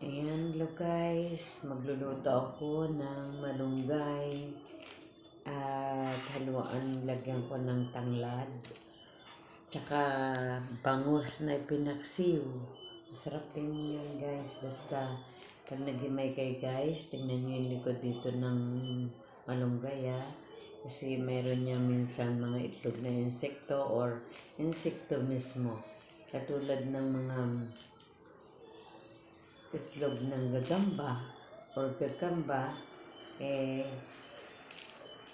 Ayan, hello guys. Magluluto ako ng malunggay at haluan, lagyan ko ng tanglad. Tsaka bangus na ipinaksiw. Masarap din yan guys. Basta pag nagimay kayo guys, tingnan nyo yung likod dito ng malunggay Kasi meron niya minsan mga itlog na insekto or insekto mismo. Katulad ng mga itlog ng gagamba or gagamba,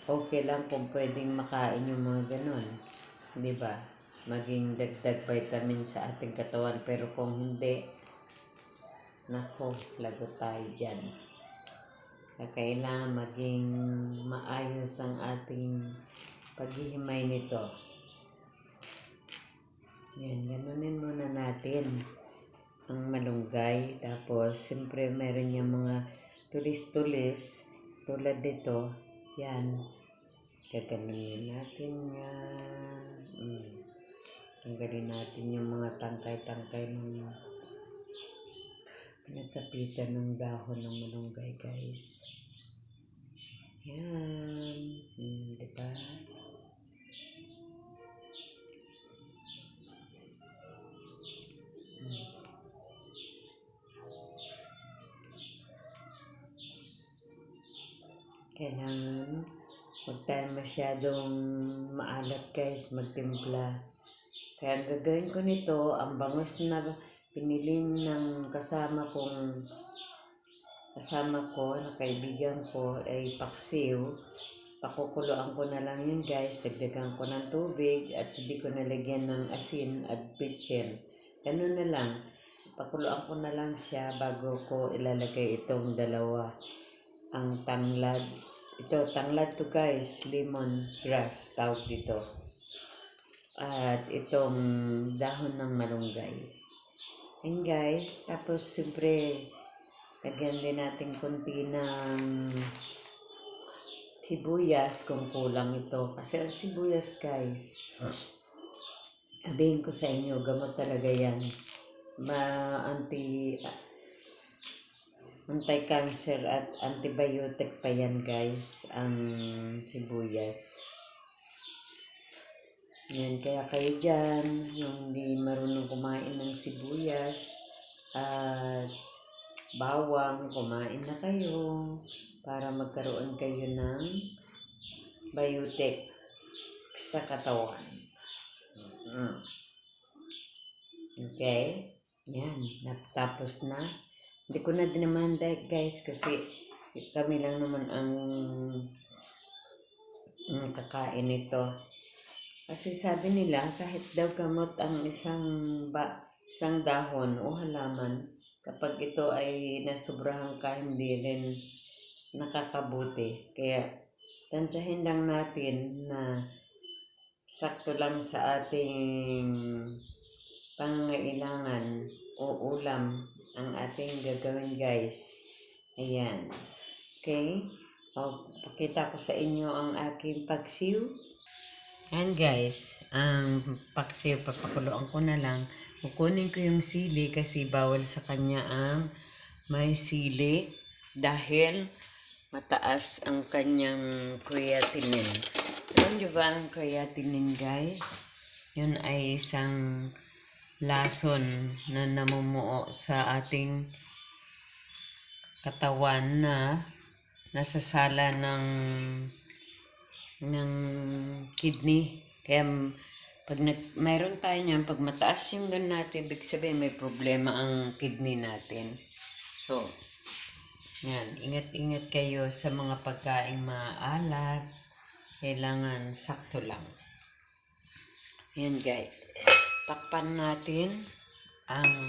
okay lang kung pwedeng makain yung mga ganon. Di ba? Maging dagdag vitamin sa ating katawan. Pero kung hindi, nako, lagot tayo dyan. Kailangan maging maayos ang ating paghihimay nito. Yan, ganunin muna natin ang malunggay. Tapos, siyempre meron yung mga tulis-tulis. Tulad dito, yan. Gaganunin natin yan. Tanggalin natin yung mga tangkay-tangkay ng pinagkapitan ng dahon ng malunggay, guys. Yan. Diba? Kailangan huwag tayo masyadong maalat guys, magtimpla. Kaya ang gagawin ko nito, ang bangus na piniling ng kasama ko na kaibigan ko ay paksiw. Pakukuloan ko na lang yun guys, dagdagan ko ng tubig at hindi ko nalagyan ng asin at bitchin. Ganun na lang. Pakuloan ko na lang siya bago ko ilalagay itong dalawa. Ang tanglad. Ito, tanglad to guys. Lemon grass tawag dito. At itong dahon ng malunggay. And guys, tapos siyempre, lagyan din natin konti ng sibuyas kung kulang ito. Kasi ang sibuyas guys, sabihin ko sa inyo, gamot talaga yan. Anti-cancer at antibiotic pa yan guys, ang sibuyas. Yan, kaya kayo dyan, yung hindi marunong kumain ng sibuyas at bawang, kumain na kayo para magkaroon kayo ng biotic sa katawan. Okay? Yan, natapos na. Hindi ko na dinamanda guys kasi kami lang naman ang kakain nito. Kasi sabi nila kahit daw gamot ang isang dahon o halaman, kapag ito ay nasubrahan ka, hindi rin nakakabuti. Kaya tansyahin lang natin na sakto lang sa ating pangangailangan o ulam ang ating gagawin guys. Ayan. Okay? Pakita ko sa inyo ang aking paksiw. Ayan guys, ang paksiw, papakuloan ko na lang. Kukunin ko yung sili kasi bawal sa kanya ang may sili dahil mataas ang kanyang creatinine. Alam nyo ba ang creatinine guys? Yun ay isang lason na namumuo sa ating katawan na nasasala ng kidney. Kaya pag mayroon tayo niyan, pag mataas yung gan natin, ibig sabihin may problema ang kidney natin. So, yan, ingat-ingat kayo sa mga pagkaing maalat. Kailangan sakto lang. Yan guys. Takpan natin ang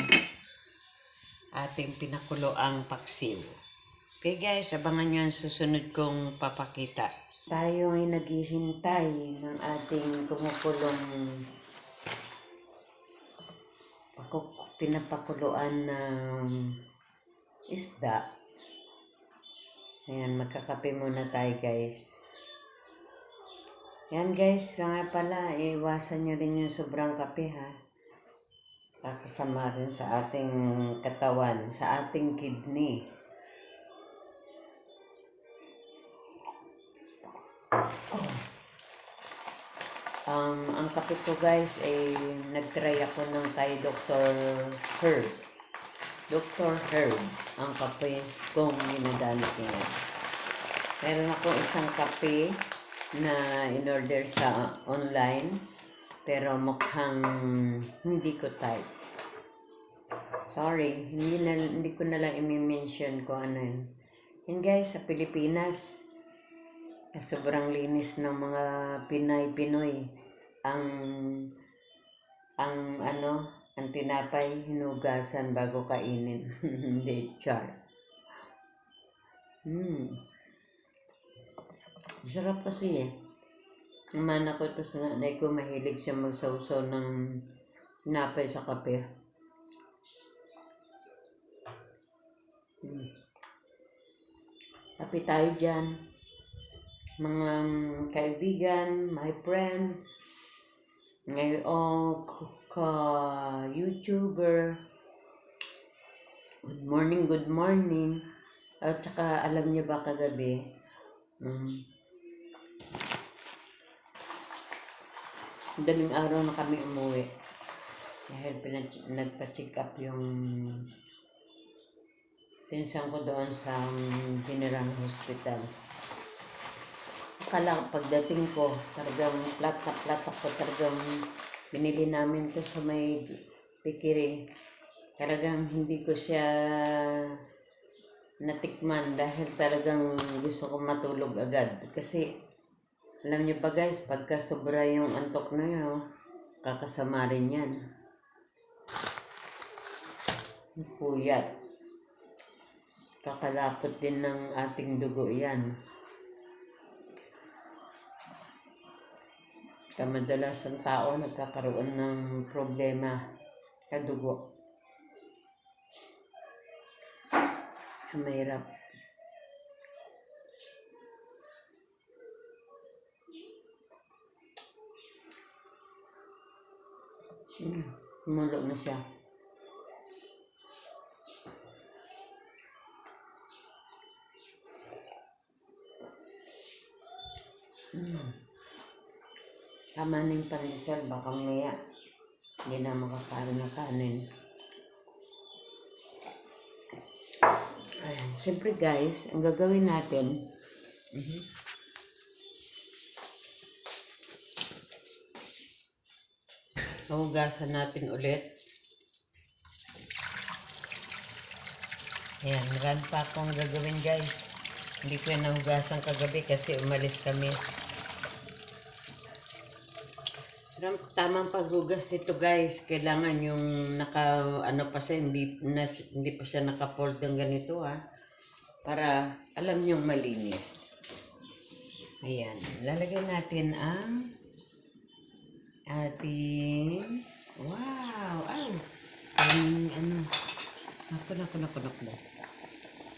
ating pinakuloang paksiw. Okay guys, abangan nyo ang susunod kong papakita. Tayo ay naghihintay ng ating kumukulong pinapakuluan ng isda. Ayan, magkakape muna tayo guys. Yan guys, nga pala, iwasan nyo rin yung sobrang kape ha. Kakasama rin sa ating katawan, sa ating kidney. Ang kape ko guys ay nagtry ako ng kay Dr. Herb. Dr. Herb, ang kape kong ginagamit niya. Meron akong isang kape na in-order sa online, pero mukhang hindi ko type. Sorry, hindi ko na lang i-mention ko ano yun. Yun guys, sa Pilipinas, sobrang linis ng mga Pinoy. Ang tinapay hinugasan bago kainin. Hindi, char. Sarap kasi eh. Ang mana ko ito sa nanay ko, mahilig siya magsawsaw ng tinapay sa kape. Kape tayo dyan. Mga kaibigan, my friend, ngayon YouTuber, good morning. At saka alam niyo ba kagabi, daling araw na kami umuwi dahil nagpa-check up yung pinsan ko doon sa General Hospital. Akala pagdating ko, talagang flat ako, talagang binili namin to sa may Pikiri. Talagang hindi ko siya natikman dahil talagang gusto ko matulog agad. Kasi, alam niyo pa guys, pagka sobra yung antok na yun, kakasama rin yan. Puyat. Kakalapot din ng ating dugo yan. Madalas ang tao nagkakaroon ng problema sa dugo. Mahirap. Mulog na siya. Tama na yung pandesal, baka maya hindi na makakain na kanin. Siyempre guys, ang gagawin natin, hugasan natin ulit. Ayan, marami pa akong gagawin guys. Hindi ko yan nahugasan kagabi kasi umalis kami. Tamang paghugas nito guys, kailangan yung hindi pa siya naka-fold ng ganito para alam niyong malinis. Ayan, lalagyan natin ang ating naku.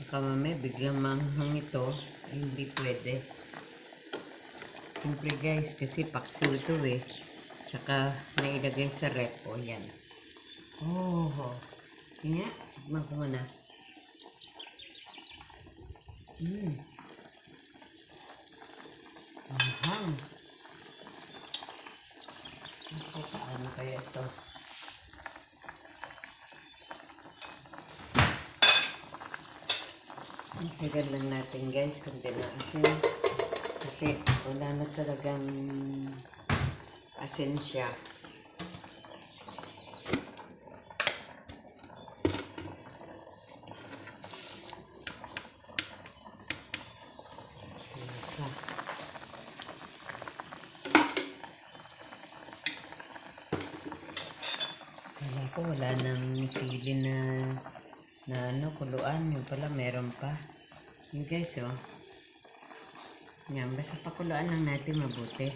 Baka mamaya biglang manghang ito, hindi pwede. Siyempre guys, kasi paksiw ito eh. Tsaka nailagay sa rep. O yan. Yan. Tignan ko muna. Mahang. Paano kaya ito? Tagal lang natin guys, kunti na asin. Kasi wala na talagang asin siya. Kala ko wala nang sili na kuluan. Yung pala meron pa. Yung guys yan, basta pakuluan lang natin mabuti.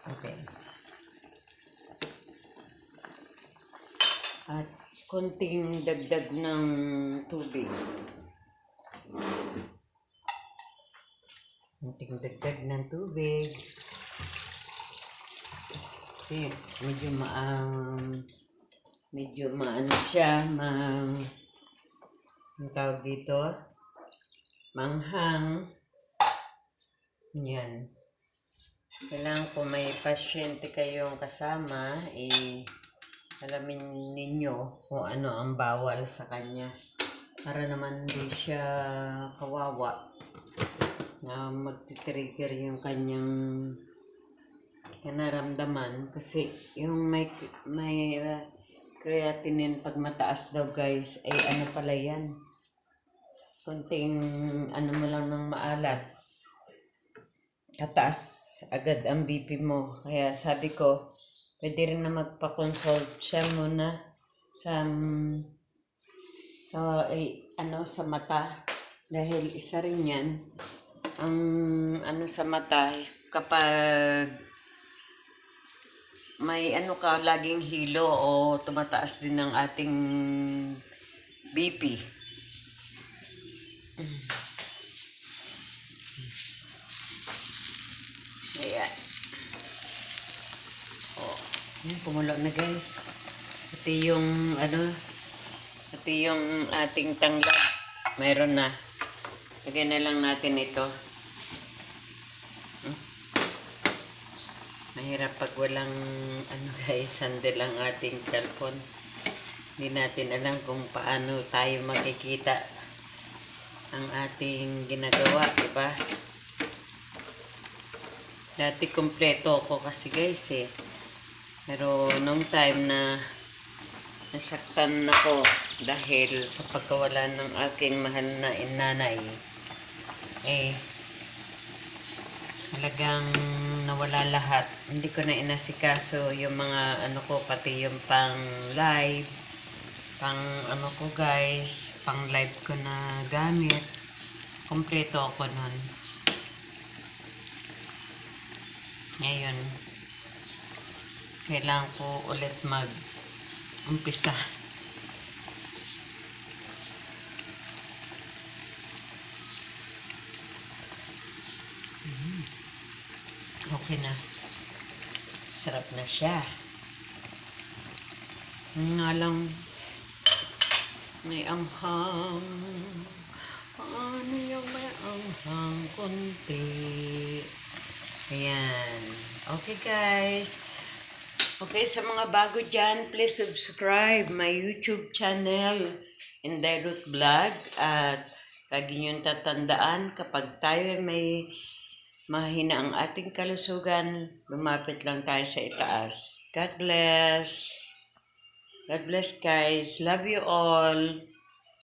Okay. At konting dagdag ng tubig. Konting dagdag ng tubig. Kasi medyo maano siya, ang tawag dito, manghang. Yan. Kailangan kung may pasyente kayong kasama, alamin ninyo kung ano ang bawal sa kanya. Para naman hindi siya kawawa na magti-trigger yung kanyang naramdaman. Kasi yung may creatinine pag mataas daw guys, ay ano pala yan. Konting ano mo lang ng maalat. Tataas agad ang BP mo. Kaya sabi ko, pwede rin na magpa-consult siya muna sa sa mata. Dahil isa rin yan. Ang ano sa mata, kapag may ano ka, laging hilo o tumataas din ang ating BP. Ayan. Oh, yan, kumulo na guys. Pati yung ating tanglad. Mayroon na. Lagyan na lang natin ito. Mahirap pag walang guys, handle ang ating cellphone. Hindi natin alam kung paano tayo makikita ang ating ginagawa, diba? Dati kompleto ako kasi guys Pero nung time na nasaktan ako dahil sa pagkawalan ng aking mahal na nanay, talagang nawala lahat. Hindi ko na inasikaso yung mga ko, pati yung pang live, pang ko guys, pang live ko na gamit. Kompleto ako nun. Ngayon, kailangan ko ulit mag-umpisa. Okay na. Sarap na siya. Nga lang, may anghang. Paano yung may anghang konti? Ayan. Okay guys. Okay, sa mga bago dyan, please subscribe my YouTube channel, Indaylot Vlog. At lagi niyong tatandaan, kapag tayo may mahina ang ating kalusugan, lumapit lang tayo sa itaas. God bless. God bless guys. Love you all.